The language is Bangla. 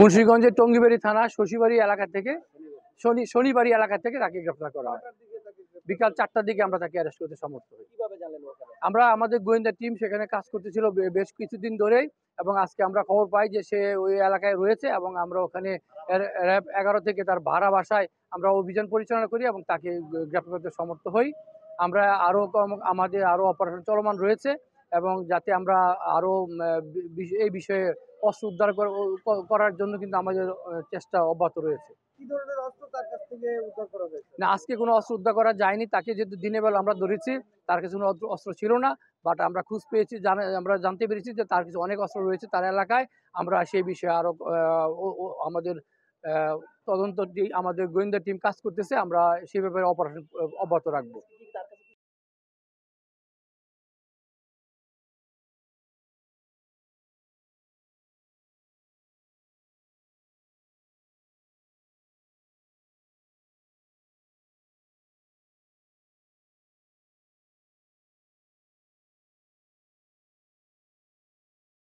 মুন্সিগঞ্জের টঙ্গিবাড়ি থানা শশীবাড়ি এলাকা থেকে শনিবাড়ি এলাকা থেকে তাকে গ্রেফতার করা হয়। বিকাল 4টার দিকে আমরা তাকে অ্যারেস্ট করতে সমর্থ হই। আমরা আমাদের গোয়েন্দা টিম সেখানে কাজ করতেছিল বেশ কিছুদিন ধরেই, এবং আজকে আমরা খবর পাই যে সে ওই এলাকায় রয়েছে, এবং আমরা ওখানে র্যাব 11 থেকে তার ভাড়া বাসায় আমরা অভিযান পরিচালনা করি এবং তাকে গ্রেফতার করতে সমর্থ হই। আমরা আমাদের আরো অপারেশন চলমান রয়েছে, এবং যাতে আমরা আরো এই বিষয়ে অস্ত্র উদ্ধার করার জন্য কিন্তু আমাদের চেষ্টা অব্যাহত রয়েছে। কি ধরনের অস্ত্র তার কাছ থেকে উদ্ধার করা হয়েছে? না, আজকে কোনো অস্ত্র উদ্ধার করা যায়নি। তাকে যেহেতু দিনের বেলা আমরা ধরেছি, তার কাছে কোনো অস্ত্র ছিল না, বাট আমরা খোঁজ পেয়েছি, আমরা জানতে পেরেছি যে তার কিছু অনেক অস্ত্র রয়েছে তার এলাকায়। আমরা সেই বিষয়ে আরো আমাদের তদন্ত আমাদের গোয়েন্দা টিম কাজ করতেছে, আমরা সেই ব্যাপারে অপারেশন অব্যাহত রাখবো।